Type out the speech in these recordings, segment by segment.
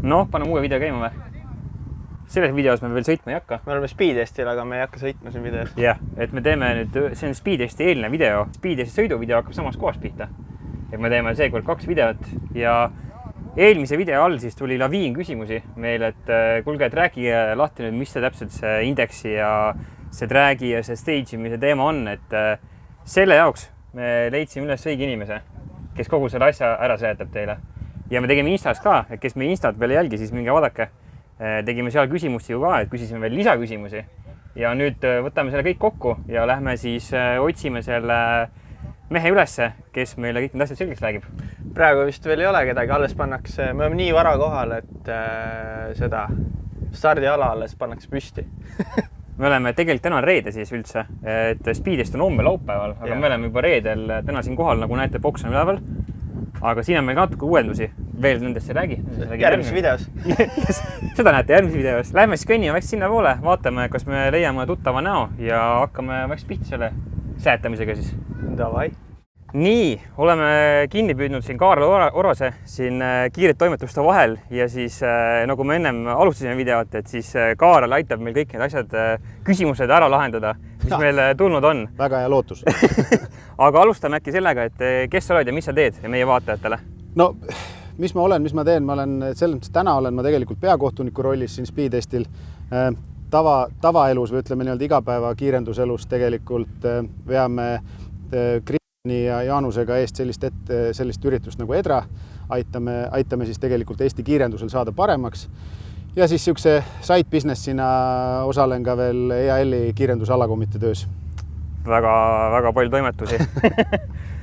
Noh, paneme uue video käima või? Selles videos me veel sõitma ei hakka. Me oleme Speedestil, aga me ei hakka sõitma siin videos. Jah, et me teeme nüüd, see on Speedesti eelne video. Speedesti sõiduvideo hakkab samas kohas pihta. Et me teeme seekord 2 videot ja eelmise video all siis tuli laviin küsimusi meil, et kuulge, et rääkige lahti nüüd, mis see täpselt see indeksi ja see dragi ja see stage imise teema on, et selle jaoks me leidsime üles õige inimese, kes kogu selle asja ära seletab teile. Ja me tegime Instas ka, et kes meie Instat veel jälgi, siis minge vaadake. Tegime seal küsimusti ju ka, et küsisime veel lisaküsimusi ja nüüd võtame selle kõik kokku ja lähme siis otsime selle mehe ülesse, kes meile kõik need asjad selgeks räägib. Praegu vist veel ei ole kedagi, alles pannakse, me oleme nii vara kohal, et seda stardiala alles pannakse püsti. Me oleme tegelikult täna reede siis üldse, et Speedest on homme laupäeval, aga me oleme juba reedel täna siin kohal, nagu näete, boks on üleval. Aga siin on meil natuke uuendusi, veel nendest ei räägi. Järgmises videos. Seda näete järgmises videos. Lähme siis kõnnime väikse sinna poole, vaatame, kas me leiame tuttava näo ja hakkame väikse pihti selle säätamisega siis. Davai. Nii, oleme kinni püüdnud siin Kaarel Orose siin kiiret toimetuste vahel ja siis nagu me ennem alustasime videot, et siis Kaarel aitab meil kõik need asjad, küsimused ära lahendada, mis meil tulnud on. Väga hea lootus. Aga alustame äkki sellega, et kes sa oled ja mis sa teed ja meie vaatajatele? No, mis ma olen, mis ma teen? Ma olen selles täna olen ma tegelikult peakohtuniku rollis siin Speedestil. Tavaelus või ütleme nii-öelda igapäeva kiirenduselus tegelikult veame Kristjani ja Jaanusega eest sellist üritust nagu EDRA. Aitame siis tegelikult Eesti kiirendusel saada paremaks. Ja siis siukse side businessina osalen ka veel EAL-i kiirendusalakomitee töös. Väga palju toimetusi.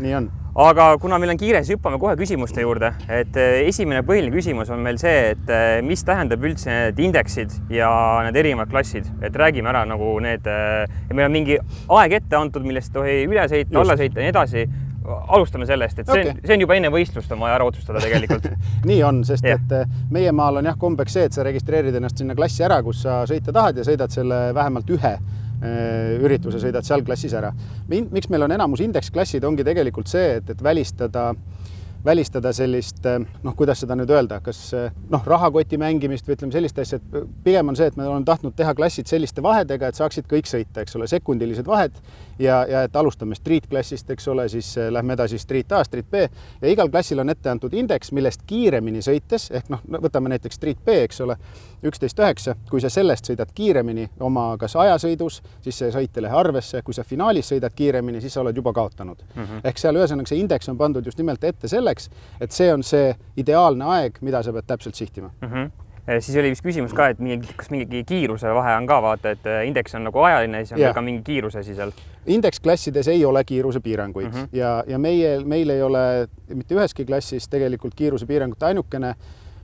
Nii on. Aga kuna meil on kiire, siis hüppame kohe küsimuste juurde. Et esimene põhiline küsimus on meil see, et mis tähendab üldse need indeksid ja need erinevad klassid. Et räägime ära nagu need, ja meil on mingi aeg ette antud, millest tohi üle sõita, alla sõita ja nii edasi. Alustame sellest, et see on juba enne võistlust on vaja ära otsustada tegelikult. Nii on, sest et meie maal on kombeks see, et sa registreerid ennast sinna klassi ära, kus sa sõita tahad ja sõidad selle vähemalt ühe ürituse, sõidad seal klassis ära. Miks meil on enamus indeksklassid ongi tegelikult see, et välistada sellist, kuidas seda nüüd öelda, kas rahakoti mängimist või ütleme sellist asja, et pigem on see, et me oleme tahtnud teha klassid selliste vahedega, et saaksid kõik sõita, eks ole, sekundilised vahed ja et alustame street klassist, eks ole, siis lähme edasi street A, street B ja igal klassil on ette antud indeks, millest kiiremini sõites, ehk võtame näiteks street B, eks ole, 11.9, kui sa sellest sõidad kiiremini oma kas ajasõidus, siis see sõit ei lähe arvesse, kui sa finaalis sõidad kiiremini, siis sa oled juba kaotanud. Ehk seal ühesõnaga see indeks on pandud just nimelt ette selleks, et see on see ideaalne aeg, mida sa pead täpselt sihtima. Siis oli vist küsimus ka, et kas mingi kiiruse vahe on ka, vaata, et indeks on nagu ajaline, siis on ka mingi kiiruse siis seal. Indeksklassides ei ole kiiruse piiranguid ja meil ei ole mitte üheski klassis tegelikult kiiruse piirangut ainukene,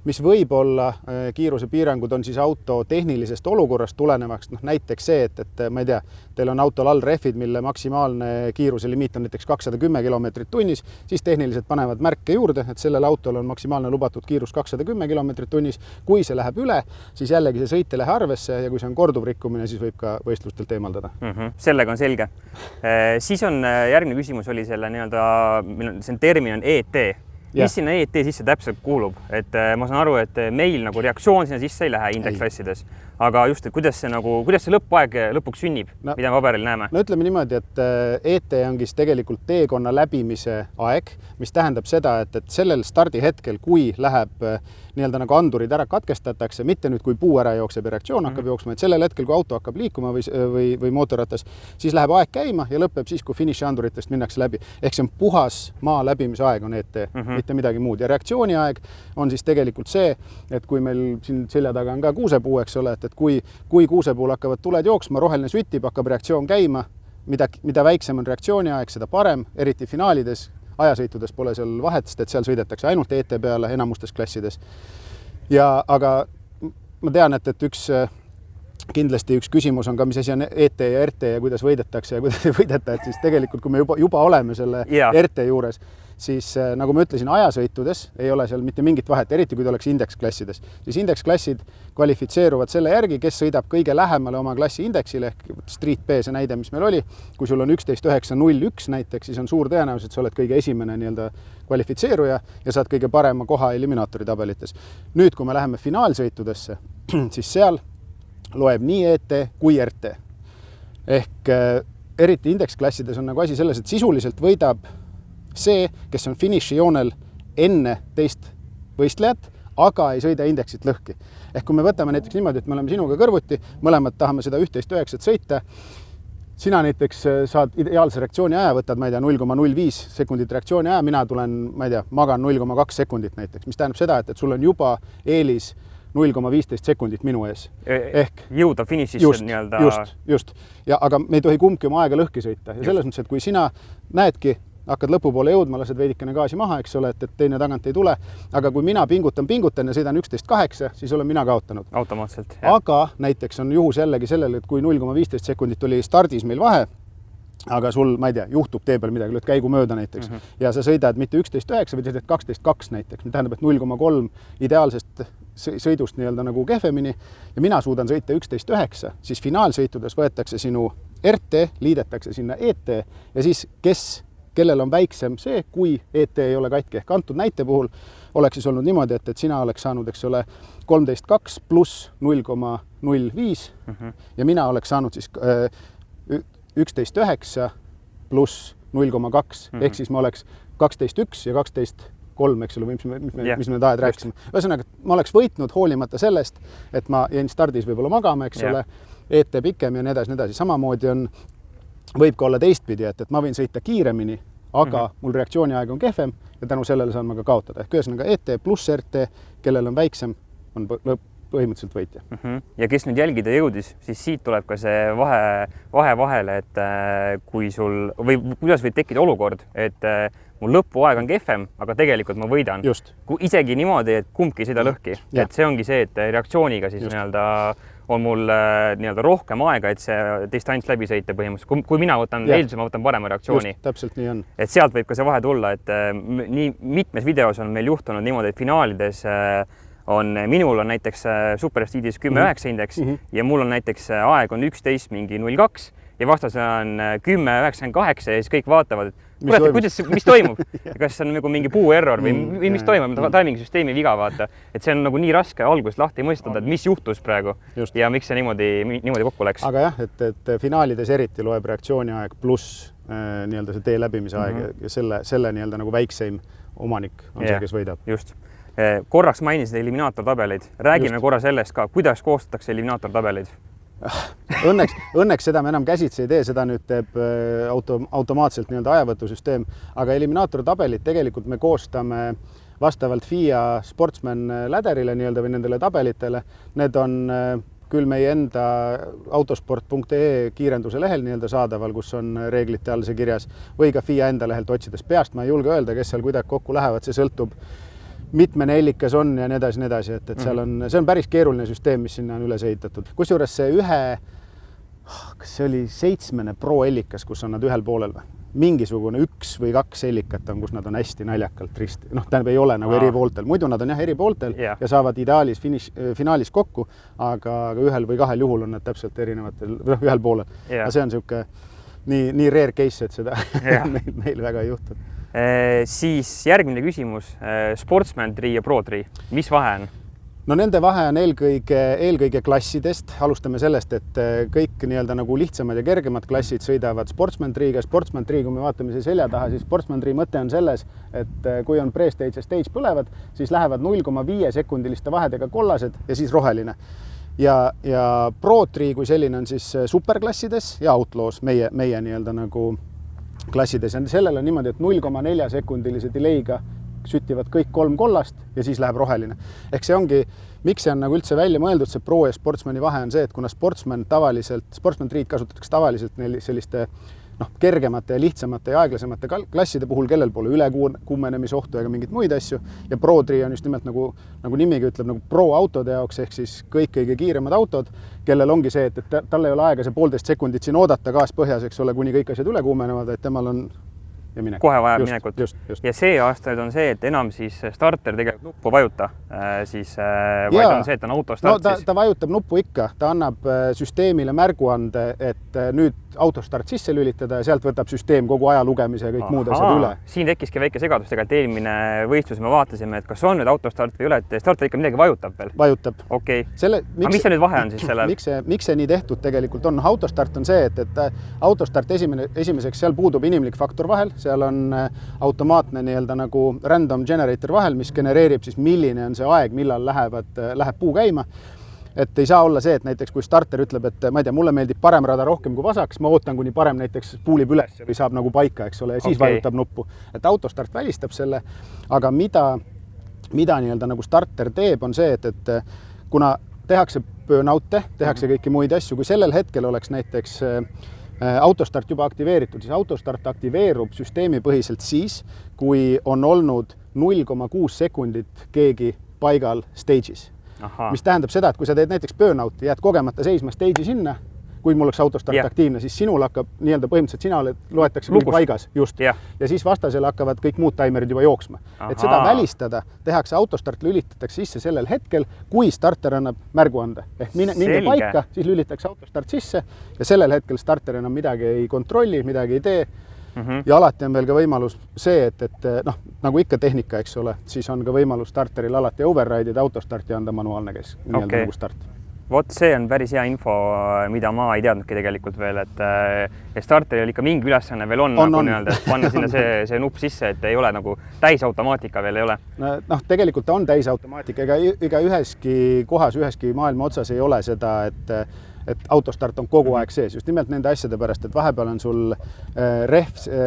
mis võib olla kiiruse piirangud on siis auto tehnilisest olukorrast tulenevaks. Näiteks see, et ma ei tea, teil on autol all rehvid, mille maksimaalne kiiruse limiit on näiteks 210 km tunnis, siis tehniliselt panevad märke juurde, et sellel autol on maksimaalne lubatud kiirus 210 km tunnis. Kui see läheb üle, siis jällegi see sõit ei lähe arvesse ja kui see on korduv rikkumine, siis võib ka võistlustelt eemaldada. Sellega on selge. Siis on järgmine küsimus oli selle see termin on ET. Mis sinna ET sisse täpselt kuulub? Et ma saan aru, et meil nagu reaktsioon sinna sisse ei lähe indeksklassides. Aga just, et kuidas see lõppaeg lõpuks sünnib, mida me paberil näeme? No ütleme niimoodi, et ET ongi tegelikult teekonna läbimise aeg, mis tähendab seda, et sellel stardi hetkel, kui läheb nii-öelda nagu andurid ära katkestatakse, mitte nüüd, kui puu ära jookseb ja reaktsioon hakkab jooksma, et sellel hetkel, kui auto hakkab liikuma või mootorratas, siis läheb aeg käima ja lõpeb siis, kui finiši anduritest minnakse läbi. Ehk see on puhas maa läbimise aeg on ET, mitte midagi muud. Ja reaktsiooni aeg on siis tegelikult see, et kui meil siin selja taga on ka kuusepuu, eks ole, et kui kuusepuul hakkavad tuled jooksma, roheline süttib, hakkab reaktsioon käima, mida väiksem on reaktsiooni aeg, seda parem, eriti finaalides, ajasõitudes pole seal vahetest, et seal sõidetakse ainult ET peale enamustes klassides. Aga ma tean, et kindlasti üks küsimus on ka, mis asi on ET ja RT ja kuidas võidetakse ja kuidas ei võideta, et siis tegelikult, kui me juba oleme selle RT juures, siis nagu ma ütlesin, ajasõitudes ei ole seal mitte mingit vahet, eriti kui ta oleks indeksklassides. Siis indeksklassid kvalifitseeruvad selle järgi, kes sõidab kõige lähemale oma klassi indeksile, ehk Street B see näide, mis meil oli. Kui sul on 11.9.01 näiteks, siis on suur tõenäosus, et sa oled kõige esimene nii-öelda kvalifitseeruja ja saad kõige parema koha eliminaatori tabelites. Nüüd, kui me läheme finaalsõitudesse, siis seal loeb nii ET kui RT. Ehk eriti indeksklassides on nagu asi selles, et sisuliselt võidab see, kes on finišijoonel enne teist võistlejat, aga ei sõida indeksit lõhki. Ehk kui me võtame näiteks niimoodi, et me oleme sinuga kõrvuti, mõlemad tahame seda 11.9 sõita, sina näiteks saad ideaalse reaktsiooni aja, võtad, ma ei tea, 0,05 sekundit reaktsiooni aja, mina tulen, ma ei tea, magan 0,2 sekundit näiteks, mis tähendab seda, et sul on juba eelis 0,15 sekundit minu ees. Ehk jõuda finišisse nii-öelda. Just. Ja, aga me ei tohi kumbki oma aega lõhki sõita. Ja selles mõttes, et kui sina näedki, hakkad lõpupoole jõudma, lased veidikene gaasi maha, eks ole, et teine tagant ei tule. Aga kui mina pingutan ja sõidan 11.8, siis olen mina kaotanud. Automaatselt. Aga näiteks on juhus jällegi sellele, et kui 0,15 sekundit oli stardis meil vahe, aga sul, ma ei tea, juhtub tee peal midagi, lööd käigu mööda näiteks, ja sa sõidad mitte 11.9, vaid sõidad 12.2 näiteks, mis tähendab, et 0,3 ideaalsest sõidust nii-öelda nagu kehvemini, ja mina suudan sõita 11.9, siis finaalsõitudes võetakse sinu RT, liidetakse sinna ET, ja siis kellel on väiksem see, kui ET ei ole katki, ehk antud näite puhul oleks siis olnud niimoodi, et sina oleks saanud, eks ole, 13.2 pluss 0,05 ja mina oleks saanud siis 11.9 pluss 0,2, ehk siis ma oleks 12.1 ja 12.3, eks ole, mis me tahad rääkisime. Ühesõnaga, ma oleks võitnud hoolimata sellest, et ma jäin stardis võib-olla magama, eks ole, ET pikem ja nii edasi. Samamoodi võib ka olla teistpidi, et ma võin sõita kiiremini, aga mul reaktsiooniaeg on kehvem ja tänu sellele saan ma ka kaotada. Ehk ühesõnaga ET pluss RT, kellel on väiksem, on põhimõtteliselt võitja. Ja kes nüüd jälgida jõudis, siis siit tuleb ka see vahe vahele, et kui sul, või kuidas võib tekkida olukord, et mul lõpuaeg on kehvem, aga tegelikult ma võidan. Just. Isegi niimoodi, et kumbki ei sõida lõhki. Et see ongi see, et reaktsiooniga siis nii-öelda on mul nii-öelda rohkem aega, et see distants läbi sõita põhimõtteliselt. Kui mina võtan eelduse, ma võtan parema reaktsiooni. Just, täpselt nii on. Et sealt võib ka see vahe tulla, et nii mitmes videos on meil juhtunud niimoodi, et finaalides minul on näiteks Superspeedis 10.9 indeks ja mul on näiteks aeg on 11.02 ja vastas on 10.98 ja siis kõik vaatavad, mis toimub? Kas see on nagu mingi puu error või mis toimub? Timing-süsteemi viga vaata. Et see on nagu nii raske alguses lahti mõistada, et mis juhtus praegu ja miks see niimoodi kokku läks. Aga jah, et finaalides eriti loeb reaktsiooniaeg pluss nii-öelda see tee läbimise aeg ja selle nii-öelda nagu väikseim omanik on see, kes võidab. Just. Korraks mainisid eliminaatortabeleid. Räägime korra sellest ka, kuidas koostatakse eliminaatortabeleid? Õnneks seda me enam käsitsi ei tee, seda nüüd teeb automaatselt nii-öelda ajavõtusüsteem, aga eliminaatortabelid tegelikult me koostame vastavalt FIA Sportsman läderile nii-öelda või nendele tabelitele. Need on küll meie enda autosport.ee kiirenduse lehel nii-öelda saadaval, kus on reeglite all see kirjas, või ka FIA enda lehelt otsides. Peast ma ei julge öelda, kes seal kuidagi kokku lähevad, see sõltub mitmene ellikas on ja nii edasi, et see on päris keeruline süsteem, mis sinna on üles ehitatud. Kusjuures see kas see oli 7. Pro ellikas, kus on nad ühel poolel või? Mingisugune 1 või 2 ellikat on, kus nad on hästi naljakalt risti. Tähendab, ei ole nagu eri pooltel. Muidu nad on eri pooltel ja saavad ideaalis finaalis kokku, aga ühel või kahel juhul on nad täpselt erinevatel, ühel poolel. Ja see on siuke nii rare case, et seda meil väga ei juhtu. Siis järgmine küsimus, Sportsman 3 ja Pro 3, mis vahe on? No nende vahe on eelkõige klassidest. Alustame sellest, et kõik nii-öelda nagu lihtsamad ja kergemad klassid sõidavad Sportsman 3-ga. Sportsman 3, kui me vaatame see selja taha, siis Sportsman 3 mõte on selles, et kui on pre-stage ja stage põlevad, siis lähevad 0,5 sekundiliste vahedega kollased ja siis roheline. Ja Pro 3 kui selline on siis superklassides ja Outlaws meie nii-öelda nagu klassides. Ja sellel on niimoodi, et 0,4 sekundilise delay'ga süttivad kõik 3 kollast ja siis läheb roheline. Ehk see ongi, miks see on nagu üldse välja mõeldud, see Pro ja Sportsmani vahe on see, et kuna Sportsman 3 kasutatakse tavaliselt selliste kergemate ja lihtsamate ja aeglasemate klasside puhul, kellel pole ülekuumenemisohtu ega mingit muid asju. Ja Pro 3 on just nimelt nagu nimigi ütleb nagu pro autode jaoks, ehk siis kõik kõige kiiremad autod, kellel ongi see, et tal ei ole aega see 1,5 sekundit siin oodata gaas põhjas, eks ole, kuni kõik asjad ülekuumenevad, et temal on ja minek. Kohe vajab minekut. Just. Ja see aasta nüüd on see, et enam siis starter tegelikult nuppu vajuta, siis vaid on see, et on autostart siis. Ta vajutab nuppu ikka, ta annab süsteemile märguande, et nüüd autostart sisse lülitada ja sealt võtab süsteem kogu aja lugemise ja kõik muud asjad üle. Siin tekkiski väike segadus, tegelikult eelmine võistlus me vaatasime, et kas on nüüd autostart või üle, et starter ikka midagi vajutab veel. Vajutab. Okei. Aga mis see nüüd vahe on siis sellel? Miks see nii tehtud tegelikult on? Autostart on see, et autostart esimeseks seal puudub inimlik faktor vahel, seal on automaatne nii-öelda nagu random generator vahel, mis genereerib siis milline on see aeg, millal läheb puu käima. Et ei saa olla see, et näiteks kui starter ütleb, et ma ei tea, mulle meeldib parem rada rohkem kui vasak, ma ootan, kuni parem näiteks puulib üles või saab nagu paika, eks ole, ja siis vajutab nuppu. Et autostart välistab selle, aga mida nii-öelda nagu starter teeb, on see, et kuna tehakse burnout'e, tehakse kõiki muid asju, kui sellel hetkel oleks näiteks autostart juba aktiveeritud, siis autostart aktiveerub süsteemipõhiselt siis, kui on olnud 0,6 sekundit keegi paigal stage'is. Mis tähendab seda, et kui sa teed näiteks burnout'i, jääd kogemata seisma stage'i sinna, kui mul oleks autostart aktiivne, siis sinul hakkab nii-öelda põhimõtteliselt sina loetakse kõik paigas, just. Ja siis vastasel hakkavad kõik muud taimerid juba jooksma. Et seda välistada, tehakse autostart, lülitatakse sisse sellel hetkel, kui starter annab märguande. Ehk minge paika, siis lülitakse autostart sisse ja sellel hetkel starter enam midagi ei kontrolli, midagi ei tee. Ja alati on veel ka võimalus see, et nagu ikka tehnika, eks ole, siis on ka võimalus starteril alati override'id autostarti anda manuaalne nii-öelda nagu start. Vot see on päris hea info, mida ma ei teadnudki tegelikult veel, et starteril ikka mingi ülesanne veel on. Nagu nii-öelda, et panna sinna see nupp sisse, et ei ole nagu täisautomaatika veel ei ole. Tegelikult ta on täisautomaatika, ega üheski kohas, üheski maailma otsas ei ole seda, et autostart on kogu aeg sees, just nimelt nende asjade pärast, et vahepeal on sul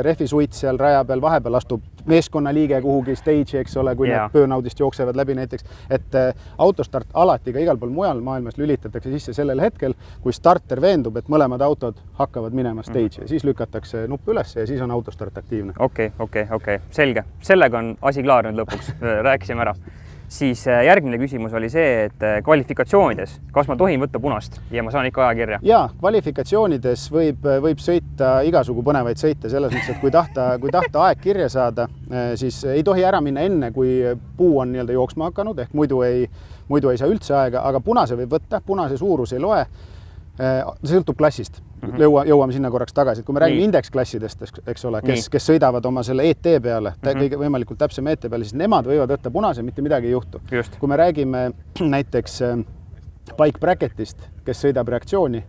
rehvisuit seal raja peal, vahepeal astub meeskonnaliige kuhugi stage, eks ole, kui need burnout'ist jooksevad läbi näiteks, et autostart alati ka igal pool mujal maailmas lülitatakse sisse sellel hetkel, kui starter veendub, et mõlemad autod hakkavad minema stage ja siis lükatakse nupp üles ja siis on autostart aktiivne. Okei. Selge. Sellega on asi klaar nüüd lõpuks. Rääkisime ära. Siis järgmine küsimus oli see, et kvalifikatsioonides, kas ma tohin võtta punast ja ma saan ikka ajakirja? Jaa, kvalifikatsioonides võib sõita igasugu põnevaid sõite selles mõttes, et kui tahta aeg kirja saada, siis ei tohi ära minna enne, kui puu on nii-öelda jooksma hakanud, ehk muidu ei saa üldse aega, aga punase võib võtta, punase suurus ei loe. See sõltub klassist. Jõuame sinna korraks tagasi. Kui me räägime indeksklassidest, eks ole, kes sõidavad oma selle ET peale, kõige võimalikult täpsem ET peale, siis nemad võivad võtta punase, mitte midagi ei juhtu. Kui me räägime näiteks bike bracketist, kes sõidab reaktsiooni,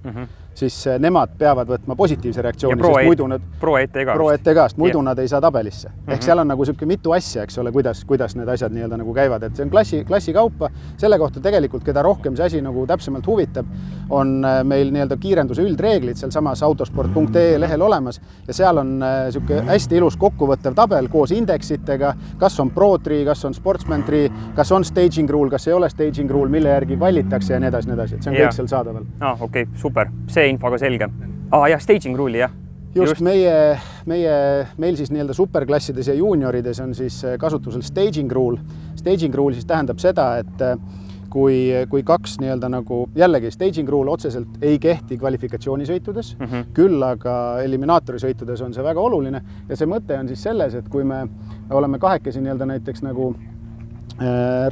siis nemad peavad võtma positiivse reaktsiooni, sest muidu nad Pro ET-gast, muidu nad ei saa tabelisse. Ehk seal on nagu selline mitu asja, eks ole, kuidas need asjad nii-öelda nagu käivad, et see on klassi kaupa. Selle kohta tegelikult, keda rohkem see asi nagu täpsemalt huvitab, on meil nii-öelda kiirenduse üldreeglid seal samas autosport.ee lehel olemas ja seal on selline hästi ilus kokkuvõttev tabel koos indeksitega, kas on Pro 3, kas on Sportsman 3, kas on staging rule, kas ei ole staging rule, mille järgi valitakse ja nii edasi. See on kõik seal saadaval. Okei, super. See info ka selge. Jah, staging rule'i, jah. Just meil siis nii-öelda superklassides ja juuniorides on siis kasutusel staging rule. Staging rule siis tähendab seda, et kui kaks nii-öelda nagu jällegi staging rule otseselt ei kehti kvalifikatsioonisõitudes, küll aga eliminaatorisõitudes on see väga oluline ja see mõte on siis selles, et kui me oleme kahekesi nii-öelda näiteks nagu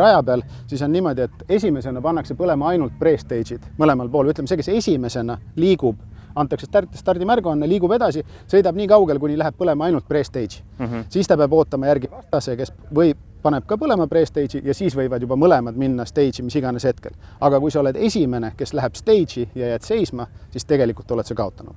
raja peal, siis on niimoodi, et esimesena pannakse põlema ainult pre-stage'id mõlemal pool. Ütleme, see, kes esimesena liigub, antakse stardimärguanne, liigub edasi, sõidab nii kaugel, kuni läheb põlema ainult pre-stage. Siis ta peab ootama järgi vastase, kes paneb ka põlema pre-stage'i ja siis võivad juba mõlemad minna stage'i mis iganes hetkel. Aga kui sa oled esimene, kes läheb stage'i ja jääd seisma, siis tegelikult oled sa kaotanud.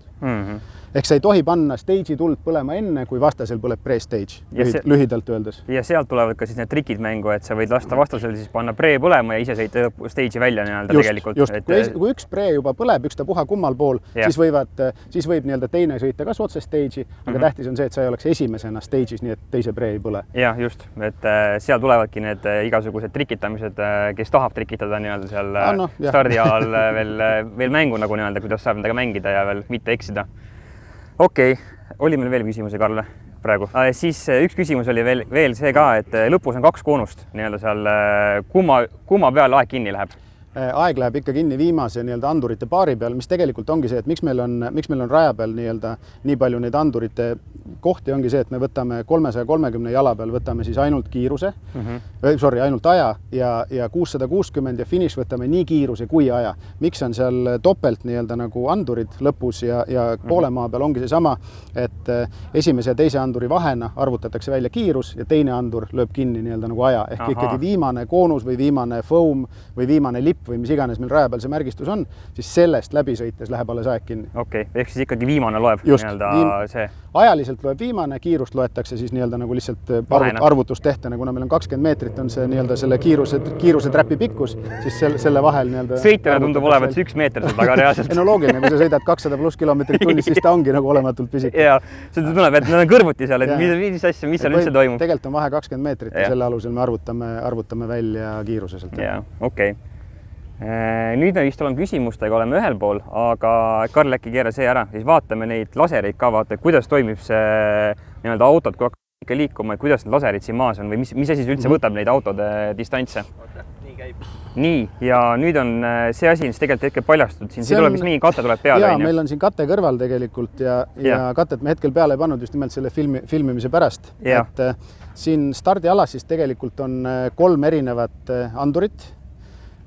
Ehk sa ei tohi panna stage'i tuld põlema enne, kui vastasel põleb pre-stage, lühidalt öeldes. Ja sealt tulevad ka siis need trikid mängu, et sa võid lasta vastasel siis panna pre põlema ja ise sõita stage'i välja nii-öelda tegelikult. Just, kui üks pre juba põleb, üks ta puha kummal pool, siis võib nii-öelda teine sõita kas otse stage'i, aga tähtis on see, et sa ei oleks esimesena stage'is, nii et teise pre ei põle. Jah, just, et seal tulevadki need igasugused trikitamised, kes tahab trikitada nii-öelda seal stardialal veel mängu nagu nii-öelda, kuidas saab nendega mängida ja veel mitte eksida. Okei, oli meil veel küsimusi, Karl, praegu? Siis üks küsimus oli veel see ka, et lõpus on 2 koonust nii-öelda seal, kumma peale aeg kinni läheb? aeg läheb ikka kinni viimase nii-öelda andurite paari peal, mis tegelikult ongi see, et miks meil on raja peal nii-öelda nii palju neid andurite kohti, ongi see, et me võtame 330 jala peal, võtame siis ainult kiiruse, ainult aja ja 660 ja finiš võtame nii kiiruse kui aja. Miks on seal topelt nii-öelda nagu andurid lõpus ja poole maa peal ongi seesama, et esimese ja teise anduri vahena arvutatakse välja kiirus ja teine andur lööb kinni nii-öelda nagu aja. Ehk ikkagi viimane koonus või viimane foam või viimane lipp või mis iganes meil raja peal see märgistus on, siis sellest läbi sõites läheb alles aeg kinni. Okei, ehk siis ikkagi viimane loeb see. Ajaliselt loeb viimane, kiirust loetakse siis nii-öelda nagu lihtsalt arvutustehtena, kuna meil on 20 meetrit on see nii-öelda selle kiiruse träpi pikkus, siis selle vahel nii-öelda... Sõitjana tundub olevat see 1 meeter seda, aga reaalselt. No loogiline, kui sa sõidad 200+ kilomeetrit tunnis, siis ta ongi nagu olematult pisik. Jaa, see tuleb, et nad on kõrvuti seal, et mis asja, mis seal üldse toimub. Tegelikult on vahe 20 meetrit ja selle alusel me arvutame välja kiiruse sealt. Jaa, okei. Nüüd me vist oleme küsimustega, oleme ühel pool, aga Karl äkki keera see ära, siis vaatame neid lasereid ka, vaata, kuidas toimib see nii-öelda autod, kui hakkab ikka liikuma, et kuidas need laserid siin maas on või mis asi üldse võtab neid autode distantse? Nii käib. Nii, ja nüüd on see asi, mis tegelikult hetkel paljastatud, siin tuleb vist mingi kate tuleb peale. Jaa, meil on siin kate kõrval tegelikult ja katet me hetkel peale ei pannud just nimelt selle filmimise pärast. Et siin stardialas siis tegelikult on 3 erinevat andurit.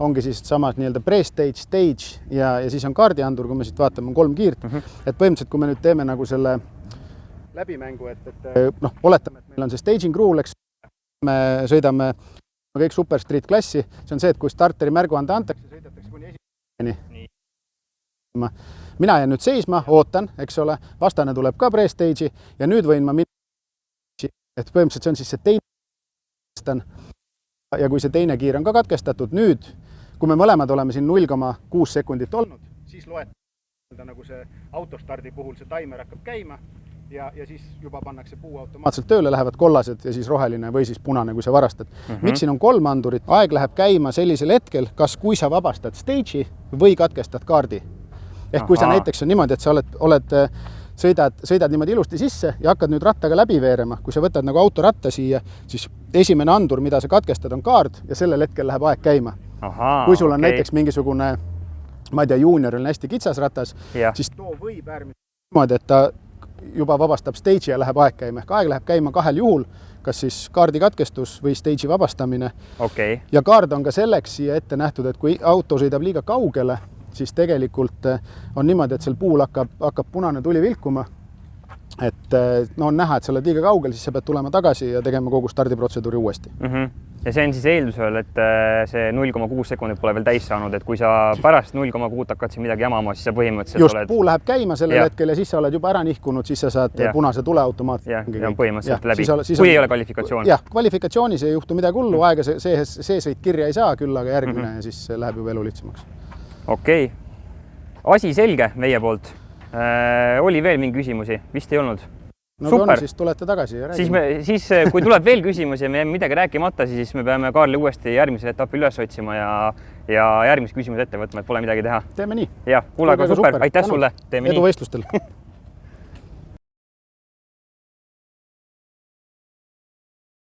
Ongi siis samas nii-öelda pre-stage, stage ja siis on kaardiandur, kui me siit vaatame, on 3 kiirt. Et põhimõtteliselt, kui me nüüd teeme nagu selle läbimängu, et oletame, et meil on see staging rule, eks me sõidame kõik super street klassi, see on see, et kui starteri märguande antakse, sõidetakse kuni esimeseni. Mina jään nüüd seisma, ootan, eks ole, vastane tuleb ka pre-stage'i ja nüüd võin ma minna, et põhimõtteliselt see on siis see teine ja kui see teine kiir on ka katkestatud, nüüd, kui me mõlemad oleme siin 0,6 sekundit olnud, siis loetakse nagu see autostardi puhul see taimer hakkab käima ja siis juba pannakse puu automaatselt tööle, lähevad kollased ja siis roheline või siis punane, kui sa varastad. Miks siin on 3 andurit? Aeg läheb käima sellisel hetkel, kas kui sa vabastad stage'i või katkestad kaardi. Ehk kui sa näiteks on niimoodi, et sa sõidad niimoodi ilusti sisse ja hakkad nüüd rattaga läbi veerema, kui sa võtad nagu autoratta siia, siis esimene andur, mida sa katkestad, on kaard ja sellel hetkel läheb aeg käima. Kui sul on näiteks mingisugune, ma ei tea, juunioril on hästi kitsas ratas, siis too võib äärmiselt niimoodi, et ta juba vabastab stage'i ja läheb aeg käima. Ehk aeg läheb käima 2 juhul, kas siis kaardi katkestus või stage'i vabastamine. Ja kaard on ka selleks siia ette nähtud, et kui auto sõidab liiga kaugele, siis tegelikult on niimoodi, et seal puul hakkab punane tuli vilkuma. Et on näha, et sa oled liiga kaugel, siis sa pead tulema tagasi ja tegema kogu stardiprotseduuri uuesti. Ja see on siis eeldusel, et see 0,6 sekundit pole veel täis saanud, et kui sa pärast 0,6 hakkad siin midagi jamama, siis sa põhimõtteliselt oled... Just, puu läheb käima sellel hetkel ja siis sa oled juba ära nihkunud, siis sa saad punase tule automaatselt. Ja põhimõtteliselt läbi, kui ei ole kvalifikatsioon. Jah, kvalifikatsioonis ei juhtu midagi hullu, aega see sõit kirja ei saa küll, aga järgmine ja siis läheb juba elu lihtsamaks. Okei. Asi selge meie poolt. Oli veel mingi küsimusi? Vist ei olnud? No super. Siis tulete tagasi ja räägime. Siis kui tuleb veel küsimusi ja me jääme midagi rääkimata, siis me peame Kaarli uuesti järgmise etapi üles otsima ja järgmise küsimus ette võtma, et pole midagi teha. Teeme nii. Jah, kuule, aga super. Aitäh sulle. Edu võistlustel.